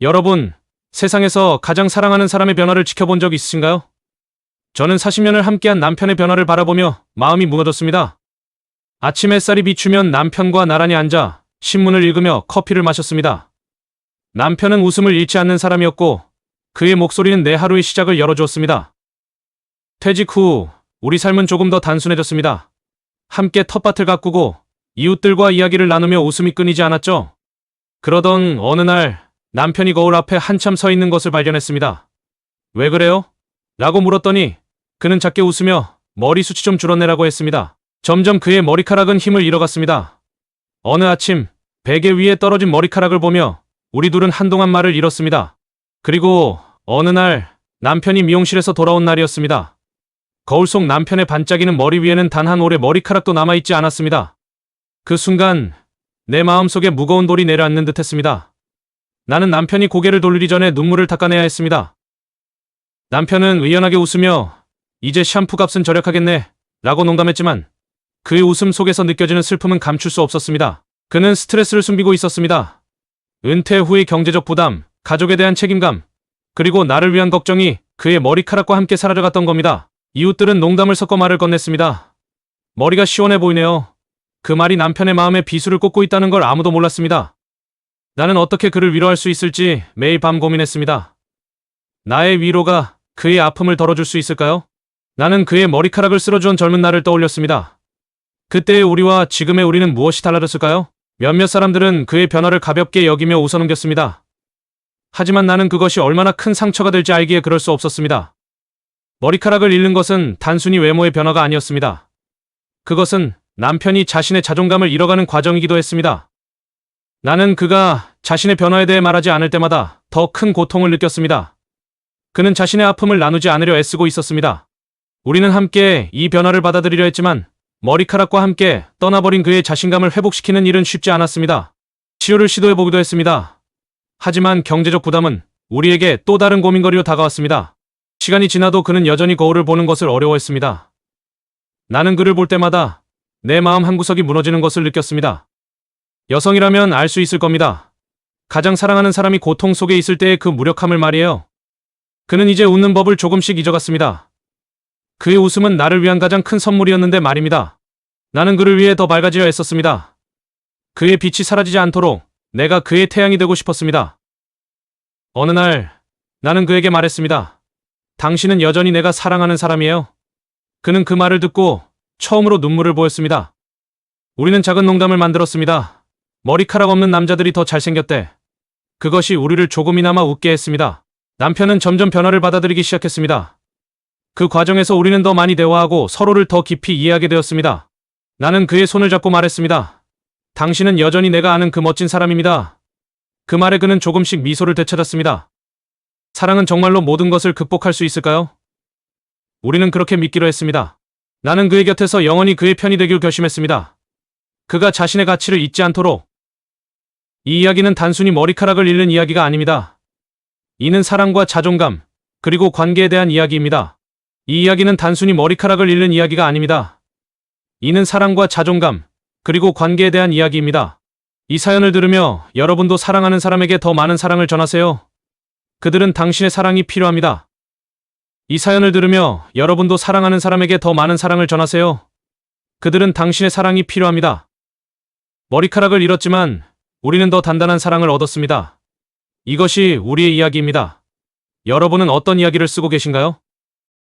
여러분, 세상에서 가장 사랑하는 사람의 변화를 지켜본 적 있으신가요? 저는 40년을 함께한 남편의 변화를 바라보며 마음이 무너졌습니다. 아침 햇살이 비추면 남편과 나란히 앉아 신문을 읽으며 커피를 마셨습니다. 남편은 웃음을 잃지 않는 사람이었고 그의 목소리는 내 하루의 시작을 열어주었습니다. 퇴직 후 우리 삶은 조금 더 단순해졌습니다. 함께 텃밭을 가꾸고 이웃들과 이야기를 나누며 웃음이 끊이지 않았죠. 그러던 어느 날 남편이 거울 앞에 한참 서 있는 것을 발견했습니다. 왜 그래요? 라고 물었더니 그는 작게 웃으며 머리숱이 좀 줄었네라고 했습니다. 점점 그의 머리카락은 힘을 잃어갔습니다. 어느 아침 베개 위에 떨어진 머리카락을 보며 우리 둘은 한동안 말을 잃었습니다. 그리고 어느 날 남편이 미용실에서 돌아온 날이었습니다. 거울 속 남편의 반짝이는 머리 위에는 단 한 올의 머리카락도 남아있지 않았습니다. 그 순간 내 마음속에 무거운 돌이 내려앉는 듯 했습니다. 나는 남편이 고개를 돌리기 전에 눈물을 닦아내야 했습니다. 남편은 의연하게 웃으며 이제 샴푸 값은 절약하겠네 라고 농담했지만 그의 웃음 속에서 느껴지는 슬픔은 감출 수 없었습니다. 그는 스트레스를 숨기고 있었습니다. 은퇴 후의 경제적 부담, 가족에 대한 책임감, 그리고 나를 위한 걱정이 그의 머리카락과 함께 사라져갔던 겁니다. 이웃들은 농담을 섞어 말을 건넸습니다. 머리가 시원해 보이네요. 그 말이 남편의 마음에 비수를 꽂고 있다는 걸 아무도 몰랐습니다. 나는 어떻게 그를 위로할 수 있을지 매일 밤 고민했습니다. 나의 위로가 그의 아픔을 덜어줄 수 있을까요? 나는 그의 머리카락을 쓸어주던 젊은 날을 떠올렸습니다. 그때의 우리와 지금의 우리는 무엇이 달라졌을까요? 몇몇 사람들은 그의 변화를 가볍게 여기며 웃어넘겼습니다. 하지만 나는 그것이 얼마나 큰 상처가 될지 알기에 그럴 수 없었습니다. 머리카락을 잃는 것은 단순히 외모의 변화가 아니었습니다. 그것은 남편이 자신의 자존감을 잃어가는 과정이기도 했습니다. 나는 그가 자신의 변화에 대해 말하지 않을 때마다 더 큰 고통을 느꼈습니다. 그는 자신의 아픔을 나누지 않으려 애쓰고 있었습니다. 우리는 함께 이 변화를 받아들이려 했지만 머리카락과 함께 떠나버린 그의 자신감을 회복시키는 일은 쉽지 않았습니다. 치료를 시도해보기도 했습니다. 하지만 경제적 부담은 우리에게 또 다른 고민거리로 다가왔습니다. 시간이 지나도 그는 여전히 거울을 보는 것을 어려워했습니다. 나는 그를 볼 때마다 내 마음 한구석이 무너지는 것을 느꼈습니다. 여성이라면 알 수 있을 겁니다. 가장 사랑하는 사람이 고통 속에 있을 때의 그 무력함을 말이에요. 그는 이제 웃는 법을 조금씩 잊어갔습니다. 그의 웃음은 나를 위한 가장 큰 선물이었는데 말입니다. 나는 그를 위해 더 밝아지려 애썼습니다. 그의 빛이 사라지지 않도록 내가 그의 태양이 되고 싶었습니다. 어느 날 나는 그에게 말했습니다. 당신은 여전히 내가 사랑하는 사람이에요. 그는 그 말을 듣고 처음으로 눈물을 보였습니다. 우리는 작은 농담을 만들었습니다. 머리카락 없는 남자들이 더 잘생겼대. 그것이 우리를 조금이나마 웃게 했습니다. 남편은 점점 변화를 받아들이기 시작했습니다. 그 과정에서 우리는 더 많이 대화하고 서로를 더 깊이 이해하게 되었습니다. 나는 그의 손을 잡고 말했습니다. 당신은 여전히 내가 아는 그 멋진 사람입니다. 그 말에 그는 조금씩 미소를 되찾았습니다. 사랑은 정말로 모든 것을 극복할 수 있을까요? 우리는 그렇게 믿기로 했습니다. 나는 그의 곁에서 영원히 그의 편이 되길 결심했습니다. 그가 자신의 가치를 잊지 않도록. 이 이야기는 단순히 머리카락을 잃는 이야기가 아닙니다. 이는 사랑과 자존감, 그리고 관계에 대한 이야기입니다. 이 이야기는 단순히 머리카락을 잃는 이야기가 아닙니다. 이는 사랑과 자존감, 그리고 관계에 대한 이야기입니다. 이 사연을 들으며 여러분도 사랑하는 사람에게 더 많은 사랑을 전하세요. 그들은 당신의 사랑이 필요합니다. 이 사연을 들으며 여러분도 사랑하는 사람에게 더 많은 사랑을 전하세요. 그들은 당신의 사랑이 필요합니다. 머리카락을 잃었지만 우리는 더 단단한 사랑을 얻었습니다. 이것이 우리의 이야기입니다. 여러분은 어떤 이야기를 쓰고 계신가요?